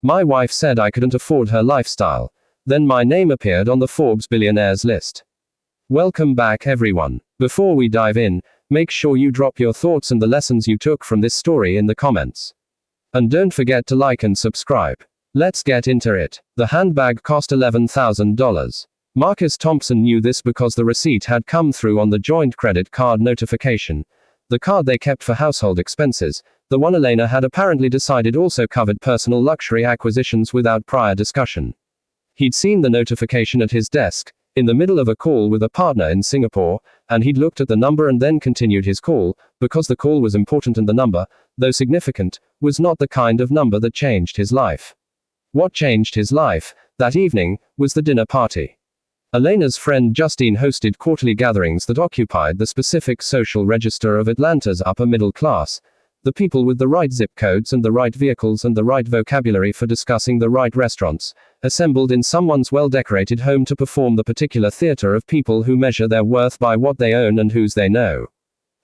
My wife said I couldn't afford her lifestyle. Then my name appeared on the Forbes Billionaires list. Welcome back everyone. Before we dive in, make sure you drop your thoughts and the lessons you took from this story in the comments. And don't forget to like and subscribe. Let's get into it. The handbag cost $11,000. Marcus Thompson knew this because the receipt had come through on the joint credit card notification. The card they kept for household expenses, the one Elena had apparently decided also covered personal luxury acquisitions without prior discussion. He'd seen the notification at his desk, in the middle of a call with a partner in Singapore, and he'd looked at the number and then continued his call, because the call was important and the number, though significant, was not the kind of number that changed his life. What changed his life, that evening, was the dinner party. Elena's friend Justine hosted quarterly gatherings that occupied the specific social register of Atlanta's upper middle class, the people with the right zip codes and the right vehicles and the right vocabulary for discussing the right restaurants, assembled in someone's well-decorated home to perform the particular theater of people who measure their worth by what they own and whose they know.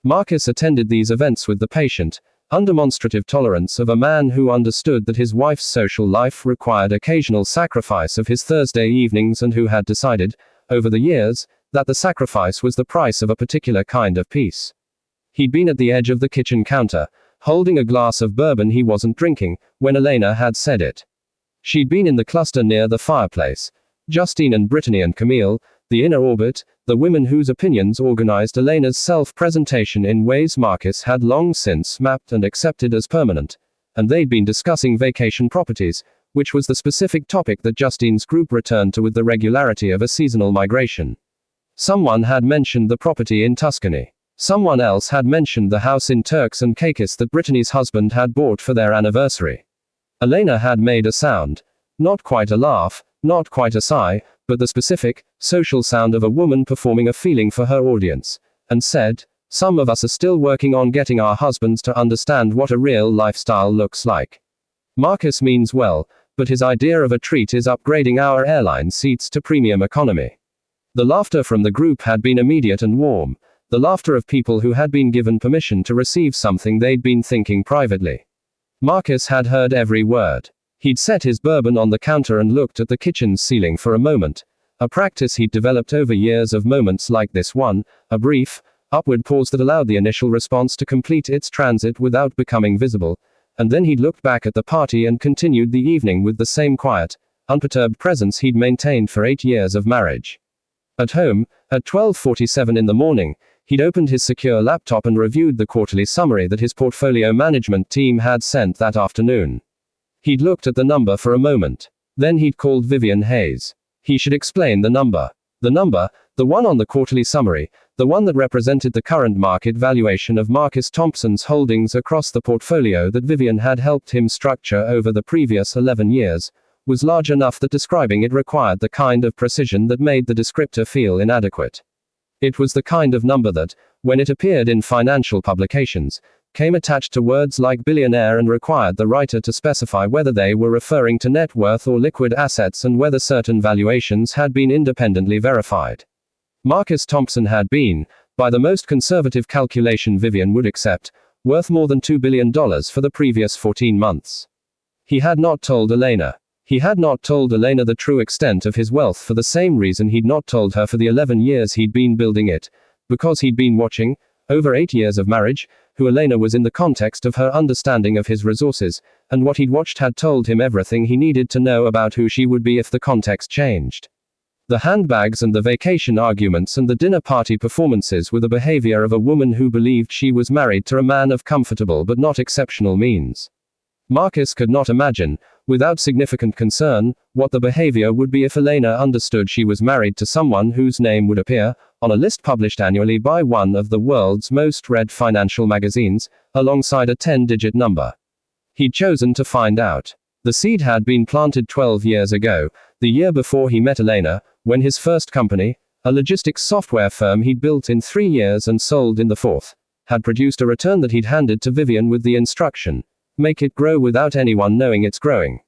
Marcus attended these events with the patient, undemonstrative tolerance of a man who understood that his wife's social life required occasional sacrifice of his Thursday evenings and who had decided, over the years, that the sacrifice was the price of a particular kind of peace. He'd been at the edge of the kitchen counter, holding a glass of bourbon he wasn't drinking, when Elena had said it. She'd been in the cluster near the fireplace. Justine and Brittany and Camille, the inner orbit, the women whose opinions organized Elena's self-presentation in ways Marcus had long since mapped and accepted as permanent, and they'd been discussing vacation properties, which was the specific topic that Justine's group returned to with the regularity of a seasonal migration. Someone had mentioned the property in Tuscany. Someone else had mentioned the house in Turks and Caicos that Brittany's husband had bought for their anniversary. Elena had made a sound. Not quite a laugh, not quite a sigh, but the specific, social sound of a woman performing a feeling for her audience, and said, "Some of us are still working on getting our husbands to understand what a real lifestyle looks like." Marcus means well, but his idea of a treat is upgrading our airline seats to premium economy. The laughter from the group had been immediate and warm. The laughter of people who had been given permission to receive something they'd been thinking privately. Marcus had heard every word. He'd set his bourbon on the counter and looked at the kitchen's ceiling for a moment, a practice he'd developed over years of moments like this one, a brief, upward pause that allowed the initial response to complete its transit without becoming visible, and then he'd looked back at the party and continued the evening with the same quiet, unperturbed presence he'd maintained for 8 years of marriage. At home, at 12:47 in the morning, he'd opened his secure laptop and reviewed the quarterly summary that his portfolio management team had sent that afternoon. He'd looked at the number for a moment. Then he'd called Vivian Hayes. He should explain the number. The number, the one on the quarterly summary, the one that represented the current market valuation of Marcus Thompson's holdings across the portfolio that Vivian had helped him structure over the previous 11 years, was large enough that describing it required the kind of precision that made the descriptor feel inadequate. It was the kind of number that, when it appeared in financial publications, came attached to words like billionaire and required the writer to specify whether they were referring to net worth or liquid assets and whether certain valuations had been independently verified. Marcus Thompson had been, by the most conservative calculation Vivian would accept, worth more than $2 billion for the previous 14 months. He had not told Elena. He had not told Elena the true extent of his wealth for the same reason he'd not told her for the 11 years he'd been building it, because he'd been watching, over 8 years of marriage, who Elena was in the context of her understanding of his resources, and what he'd watched had told him everything he needed to know about who she would be if the context changed. The handbags and the vacation arguments and the dinner party performances were the behavior of a woman who believed she was married to a man of comfortable but not exceptional means. Marcus could not imagine, without significant concern, what the behavior would be if Elena understood she was married to someone whose name would appear on a list published annually by one of the world's most read financial magazines, alongside a 10-digit number. He'd chosen to find out. The seed had been planted 12 years ago, the year before he met Elena, when his first company, a logistics software firm he'd built in 3 years and sold in the 4th, had produced a return that he'd handed to Vivian with the instruction, "Make it grow without anyone knowing it's growing."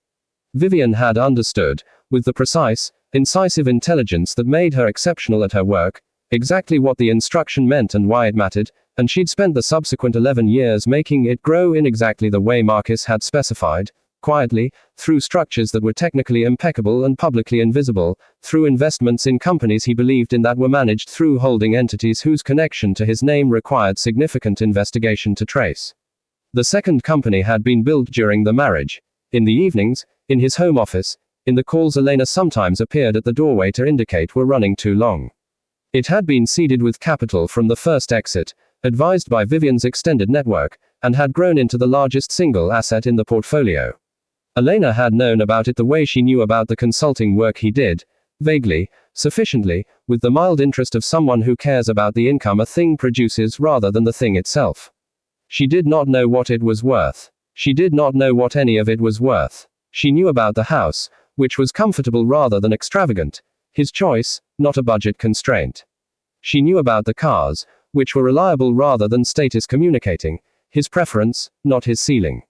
Vivian had understood, with the precise, incisive intelligence that made her exceptional at her work, exactly what the instruction meant and why it mattered, and she'd spent the subsequent 11 years making it grow in exactly the way Marcus had specified, quietly, through structures that were technically impeccable and publicly invisible, through investments in companies he believed in that were managed through holding entities whose connection to his name required significant investigation to trace. The second company had been built during the marriage. In the evenings, in his home office, in the calls Elena sometimes appeared at the doorway to indicate were running too long. It had been seeded with capital from the first exit, advised by Vivian's extended network, and had grown into the largest single asset in the portfolio. Elena had known about it the way she knew about the consulting work he did, vaguely, sufficiently, with the mild interest of someone who cares about the income a thing produces rather than the thing itself. She did not know what it was worth. She did not know what any of it was worth. She knew about the house, which was comfortable rather than extravagant, his choice, not a budget constraint. She knew about the cars, which were reliable rather than status communicating, his preference, not his ceiling.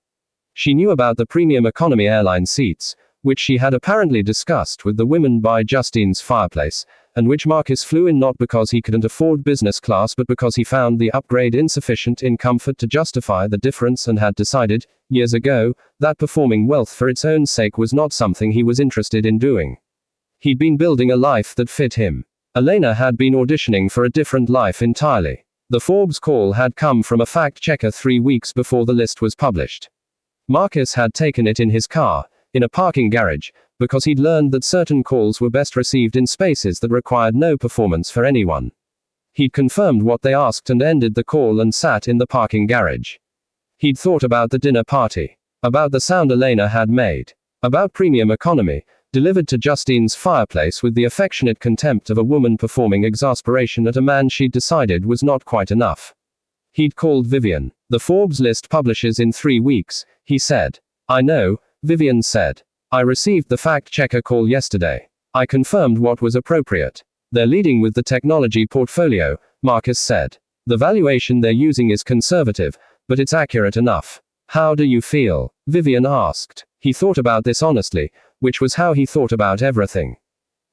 She knew about the premium economy airline seats, which she had apparently discussed with the women by Justine's fireplace, and which Marcus flew in not because he couldn't afford business class but because he found the upgrade insufficient in comfort to justify the difference and had decided, years ago, that performing wealth for its own sake was not something he was interested in doing. He'd been building a life that fit him. Elena had been auditioning for a different life entirely. The Forbes call had come from a fact-checker 3 weeks before the list was published. Marcus had taken it in his car, in a parking garage, because he'd learned that certain calls were best received in spaces that required no performance for anyone. He'd confirmed what they asked and ended the call and sat in the parking garage. He'd thought about the dinner party, about the sound Elena had made, about premium economy, delivered to Justine's fireplace with the affectionate contempt of a woman performing exasperation at a man she'd decided was not quite enough. He'd called Vivian. The Forbes list publishes in 3 weeks, he said. I know, Vivian said. I received the fact-checker call yesterday. I confirmed what was appropriate. They're leading with the technology portfolio, Marcus said. The valuation they're using is conservative, but it's accurate enough. How do you feel? Vivian asked. He thought about this honestly, which was how he thought about everything.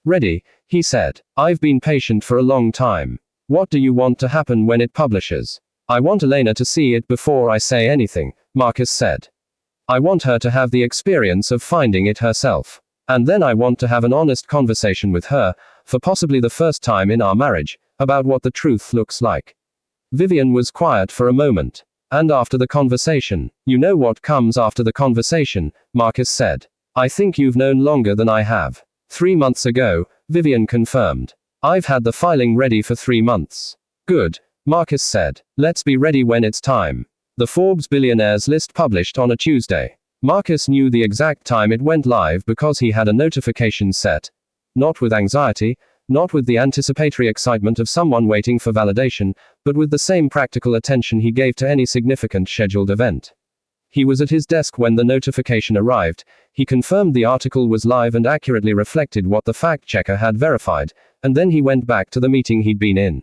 Ready, he said. I've been patient for a long time. What do you want to happen when it publishes? I want Elena to see it before I say anything, Marcus said. I want her to have the experience of finding it herself. And then I want to have an honest conversation with her, for possibly the first time in our marriage, about what the truth looks like. Vivian was quiet for a moment. And after the conversation, you know what comes after the conversation, Marcus said. I think you've known longer than I have. 3 months ago, Vivian confirmed. I've had the filing ready for 3 months. Good, Marcus said. Let's be ready when it's time. The Forbes Billionaires list published on a Tuesday. Marcus knew the exact time it went live because he had a notification set. Not with anxiety, not with the anticipatory excitement of someone waiting for validation, but with the same practical attention he gave to any significant scheduled event. He was at his desk when the notification arrived. He confirmed the article was live and accurately reflected what the fact-checker had verified, and then he went back to the meeting he'd been in.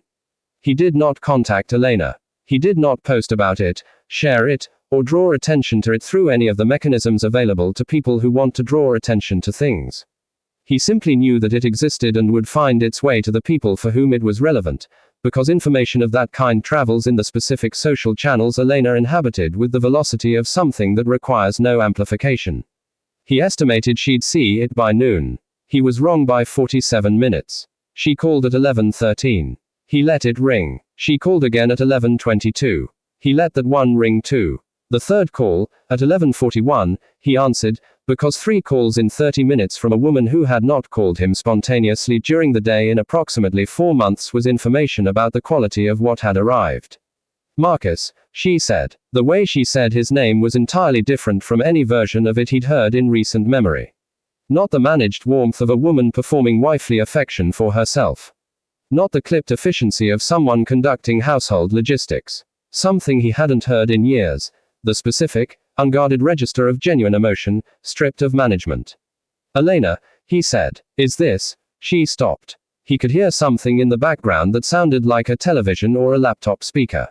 He did not contact Elena. He did not post about it, share it, or draw attention to it through any of the mechanisms available to people who want to draw attention to things. He simply knew that it existed and would find its way to the people for whom it was relevant, because information of that kind travels in the specific social channels Elena inhabited with the velocity of something that requires no amplification. He estimated she'd see it by noon. He was wrong by 47 minutes. She called at 11:13. He let it ring. She called again at 11:22. He let that one ring too. The third call, at 11:41, he answered, because 3 calls in 30 minutes from a woman who had not called him spontaneously during the day in approximately 4 months was information about the quality of what had arrived. Marcus, she said. The way she said his name was entirely different from any version of it he'd heard in recent memory. Not the managed warmth of a woman performing wifely affection for herself. Not the clipped efficiency of someone conducting household logistics. Something he hadn't heard in years. The specific, unguarded register of genuine emotion, stripped of management. Elena, he said. Is this? She stopped. He could hear something in the background that sounded like a television or a laptop speaker.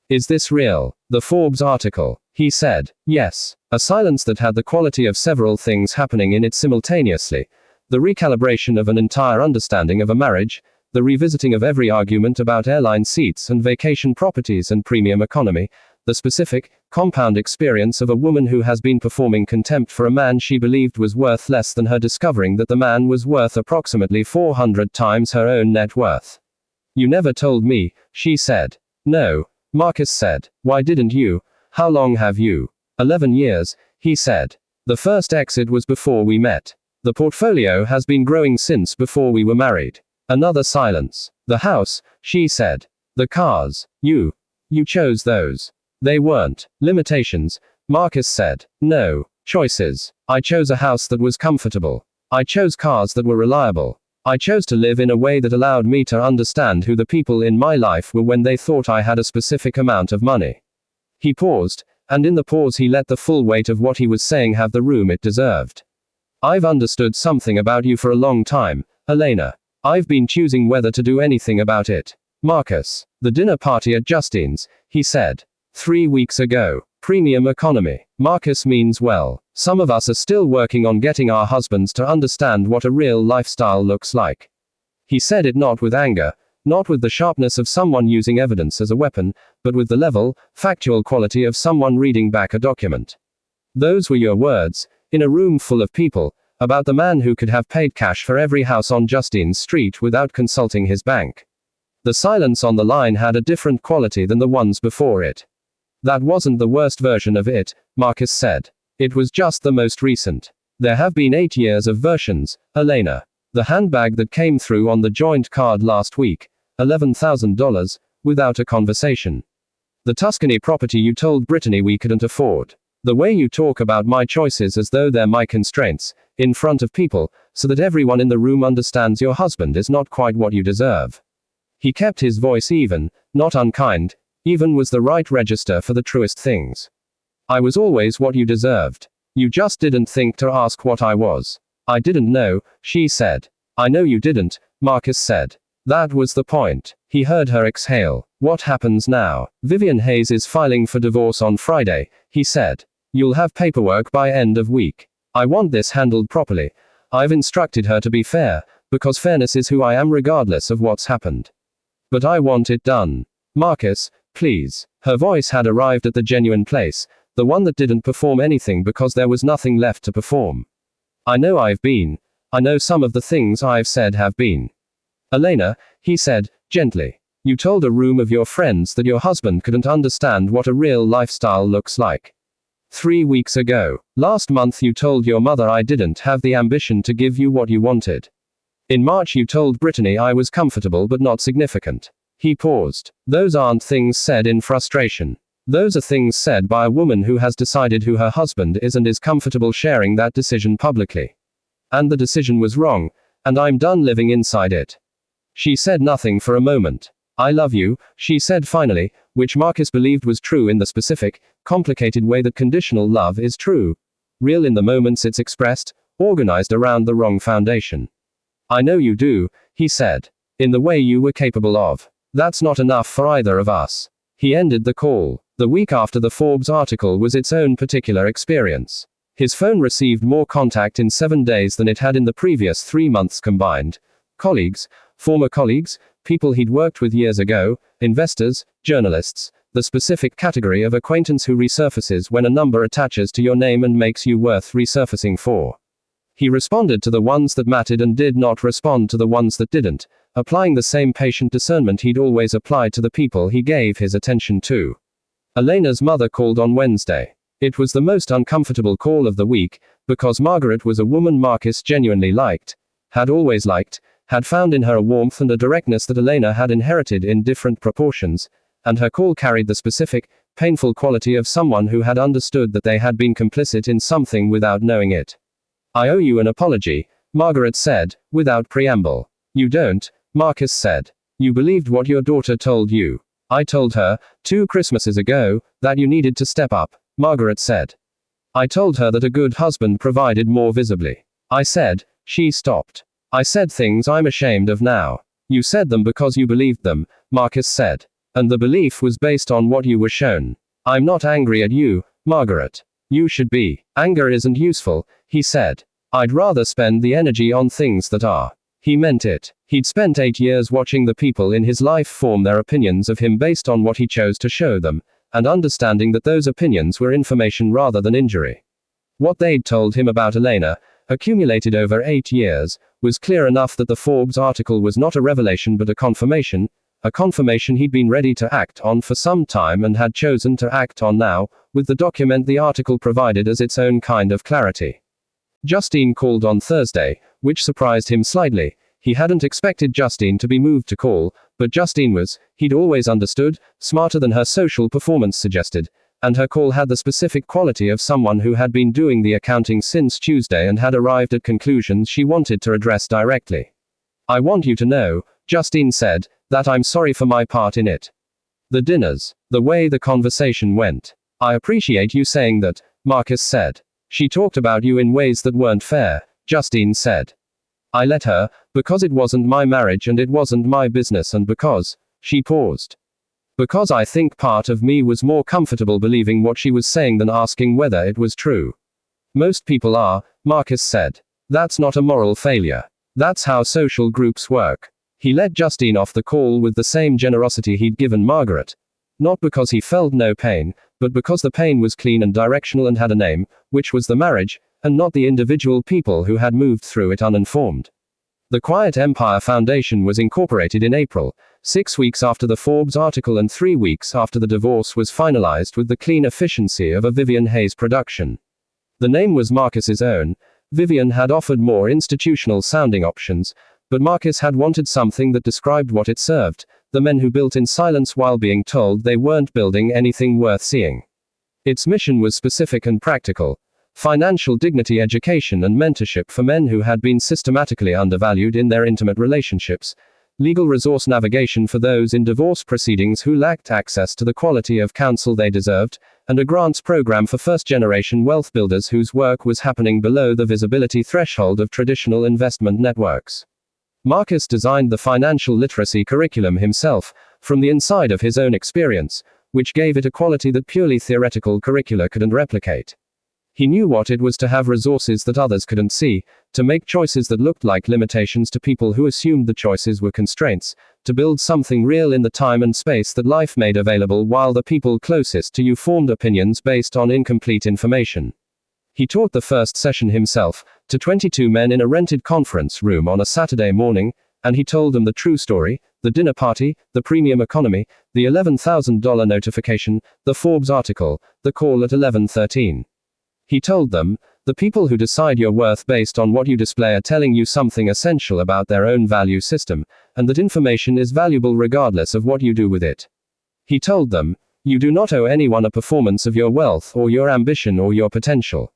Is this real? The Forbes article. He said. Yes. A silence that had the quality of several things happening in it simultaneously. The recalibration of an entire understanding of a marriage, the revisiting of every argument about airline seats and vacation properties and premium economy, The specific, compound experience of a woman who has been performing contempt for a man she believed was worth less than her, discovering that the man was worth approximately 400 times her own net worth. You never told me, she said. No, Marcus said. Why didn't you? How long have you? 11 years, he said. The first exit was before we met. The portfolio has been growing since before we were married. Another silence. The house, she said. The cars. You chose those. They weren't limitations, Marcus said. No, choices. I chose a house that was comfortable. I chose cars that were reliable. I chose to live in a way that allowed me to understand who the people in my life were when they thought I had a specific amount of money. He paused, and in the pause he let the full weight of what he was saying have the room it deserved. I've understood something about you for a long time, Elena. I've been choosing whether to do anything about it. Marcus. The dinner party at Justine's, he said. 3 weeks ago. Premium economy. Marcus means well. Some of us are still working on getting our husbands to understand what a real lifestyle looks like. He said it not with anger, not with the sharpness of someone using evidence as a weapon, but with the level, factual quality of someone reading back a document. Those were your words, in a room full of people, about the man who could have paid cash for every house on Justine's street without consulting his bank. The silence on the line had a different quality than the ones before it. That wasn't the worst version of it, Marcus said. It was just the most recent. There have been 8 years of versions, Elena. The handbag that came through on the joint card last week, $11,000, without a conversation. The Tuscany property you told Brittany we couldn't afford. The way you talk about my choices as though they're my constraints, in front of people, so that everyone in the room understands your husband is not quite what you deserve. He kept his voice even, not unkind. Even was the right register for the truest things. I was always what you deserved. You just didn't think to ask what I was. I didn't know, she said. I know you didn't, Marcus said. That was the point. He heard her exhale. What happens now? Vivian Hayes is filing for divorce on Friday, he said. You'll have paperwork by end of week. I want this handled properly. I've instructed her to be fair, because fairness is who I am regardless of what's happened. But I want it done. Marcus, please. Her voice had arrived at the genuine place, the one that didn't perform anything because there was nothing left to perform. I know some of the things I've said have been. Elena, he said, gently. You told a room of your friends that your husband couldn't understand what a real lifestyle looks like. 3 weeks ago. Last month you told your mother I didn't have the ambition to give you what you wanted. In March you told Brittany I was comfortable but not significant. He paused. Those aren't things said in frustration. Those are things said by a woman who has decided who her husband is and is comfortable sharing that decision publicly. And the decision was wrong, and I'm done living inside it. She said nothing for a moment. I love you, she said finally, which Marcus believed was true in the specific, complicated way that conditional love is true. Real in the moments it's expressed, organized around the wrong foundation. I know you do, he said. In the way you were capable of. That's not enough for either of us. He ended the call. The week after the Forbes article was its own particular experience. His phone received more contact in 7 days than it had in the previous 3 months combined. Colleagues, former colleagues, people he'd worked with years ago, investors, journalists, the specific category of acquaintance who resurfaces when a number attaches to your name and makes you worth resurfacing for. He responded to the ones that mattered and did not respond to the ones that didn't, applying the same patient discernment he'd always applied to the people he gave his attention to. Elena's mother called on Wednesday. It was the most uncomfortable call of the week, because Margaret was a woman Marcus genuinely liked, had always liked, had found in her a warmth and a directness that Elena had inherited in different proportions, and her call carried the specific, painful quality of someone who had understood that they had been complicit in something without knowing it. I owe you an apology, Margaret said, without preamble. You don't, Marcus said. You believed what your daughter told you. I told her, 2 Christmases ago, that you needed to step up, Margaret said. I told her that a good husband provided more visibly. I said, she stopped. I said things I'm ashamed of now. You said them because you believed them, Marcus said. And the belief was based on what you were shown. I'm not angry at you, Margaret. You should be. Anger isn't useful, he said. I'd rather spend the energy on things that are. He meant it. He'd spent 8 years watching the people in his life form their opinions of him based on what he chose to show them, and understanding that those opinions were information rather than injury. What they'd told him about Elena, accumulated over 8 years, was clear enough that the Forbes article was not a revelation but a confirmation he'd been ready to act on for some time and had chosen to act on now, with the document the article provided as its own kind of clarity. Justine called on Thursday, which surprised him slightly. He hadn't expected Justine to be moved to call, but Justine was, he'd always understood, smarter than her social performance suggested, and her call had the specific quality of someone who had been doing the accounting since Tuesday and had arrived at conclusions she wanted to address directly. "I want you to know," Justine said, "that I'm sorry for my part in it. The dinners, the way the conversation went. I appreciate you saying that," Marcus said. "She talked about you in ways that weren't fair," Justine said. "I let her, because it wasn't my marriage and it wasn't my business and because," she paused. "Because I think part of me was more comfortable believing what she was saying than asking whether it was true. Most people are," Marcus said. "That's not a moral failure. That's how social groups work." He let Justine off the call with the same generosity he'd given Margaret. Not because he felt no pain, but because the pain was clean and directional and had a name, which was the marriage, and not the individual people who had moved through it uninformed. The Quiet Empire Foundation was incorporated in April, 6 weeks after the Forbes article and 3 weeks after the divorce was finalized with the clean efficiency of a Vivian Hayes production. The name was Marcus's own. Vivian had offered more institutional sounding options, but Marcus had wanted something that described what it served, the men who built in silence while being told they weren't building anything worth seeing. Its mission was specific and practical. Financial dignity education and mentorship for men who had been systematically undervalued in their intimate relationships, legal resource navigation for those in divorce proceedings who lacked access to the quality of counsel they deserved, and a grants program for first-generation wealth builders whose work was happening below the visibility threshold of traditional investment networks. Marcus designed the financial literacy curriculum himself, from the inside of his own experience, which gave it a quality that purely theoretical curricula couldn't replicate. He knew what it was to have resources that others couldn't see, to make choices that looked like limitations to people who assumed the choices were constraints, to build something real in the time and space that life made available while the people closest to you formed opinions based on incomplete information. He taught the first session himself, to 22 men in a rented conference room on a Saturday morning, and he told them the true story, the dinner party, the premium economy, the $11,000 notification, the Forbes article, the call at 11:13. He told them, the people who decide your worth based on what you display are telling you something essential about their own value system, and that information is valuable regardless of what you do with it. He told them, you do not owe anyone a performance of your wealth or your ambition or your potential.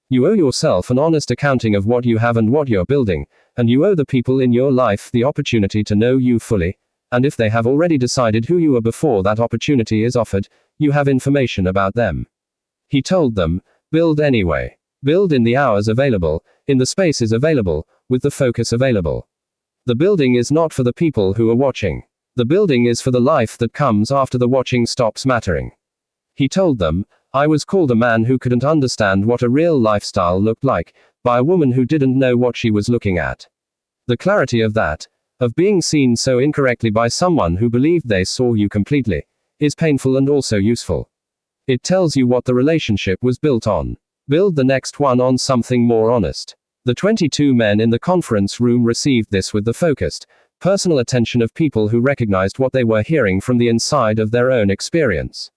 You owe yourself an honest accounting of what you have and what you're building, and you owe the people in your life the opportunity to know you fully, and if they have already decided who you are before that opportunity is offered, you have information about them. He told them, build anyway. Build in the hours available, in the spaces available, with the focus available. The building is not for the people who are watching. The building is for the life that comes after the watching stops mattering. He told them, I was called a man who couldn't understand what a real lifestyle looked like, by a woman who didn't know what she was looking at. The clarity of that, of being seen so incorrectly by someone who believed they saw you completely, is painful and also useful. It tells you what the relationship was built on. Build the next one on something more honest. The 22 men in the conference room received this with the focused, personal attention of people who recognized what they were hearing from the inside of their own experience.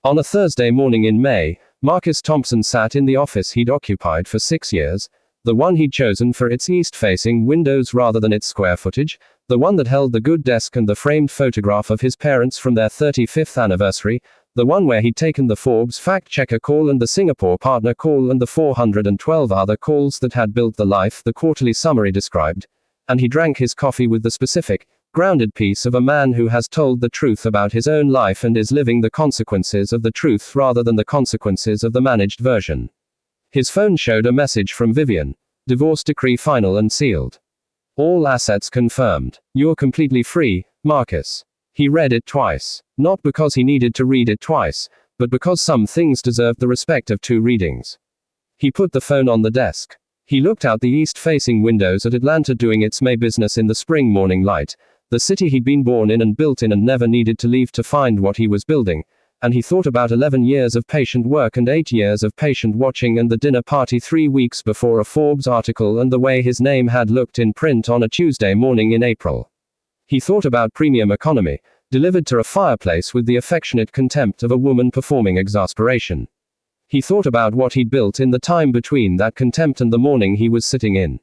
On a Thursday morning in May, Marcus Thompson sat in the office he'd occupied for 6 years, the one he'd chosen for its east-facing windows rather than its square footage, the one that held the good desk and the framed photograph of his parents from their 35th anniversary, the one where he'd taken the Forbes fact-checker call and the Singapore partner call and the 412 other calls that had built the life the quarterly summary described, and he drank his coffee with the specific, grounded peace of a man who has told the truth about his own life and is living the consequences of the truth rather than the consequences of the managed version. His phone showed a message from Vivian. Divorce decree final and sealed. All assets confirmed. You're completely free, Marcus. He read it twice. Not because he needed to read it twice, but because some things deserved the respect of 2 readings. He put the phone on the desk. He looked out the east-facing windows at Atlanta doing its May business in the spring morning light, the city he'd been born in and built in and never needed to leave to find what he was building, and he thought about 11 years of patient work and 8 years of patient watching and the dinner party 3 weeks before a Forbes article and the way his name had looked in print on a Tuesday morning in April. He thought about premium economy, delivered to a fireplace with the affectionate contempt of a woman performing exasperation. He thought about what he'd built in the time between that contempt and the morning he was sitting in.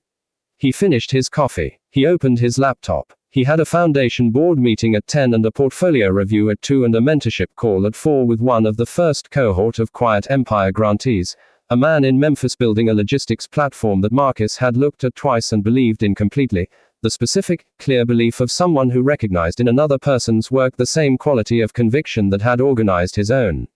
He finished his coffee. He opened his laptop. He had a foundation board meeting at 10 and a portfolio review at 2 and a mentorship call at 4 with one of the first cohort of Quiet Empire grantees, a man in Memphis building a logistics platform that Marcus had looked at twice and believed in completely, the specific, clear belief of someone who recognized in another person's work the same quality of conviction that had organized his own.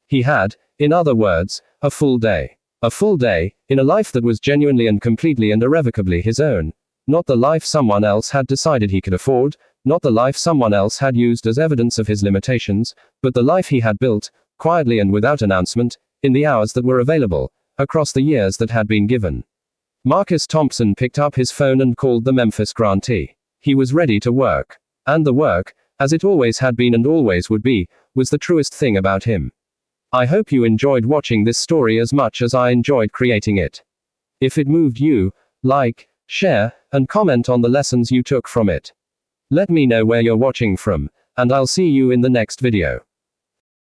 He had, in other words, a full day. A full day, in a life that was genuinely and completely and irrevocably his own. Not the life someone else had decided he could afford, not the life someone else had used as evidence of his limitations, but the life he had built, quietly and without announcement, in the hours that were available, across the years that had been given. Marcus Thompson picked up his phone and called the Memphis grantee. He was ready to work. And the work, as it always had been and always would be, was the truest thing about him. I hope you enjoyed watching this story as much as I enjoyed creating it. If it moved you, like, share, and comment on the lessons you took from it. Let me know where you're watching from, and I'll see you in the next video.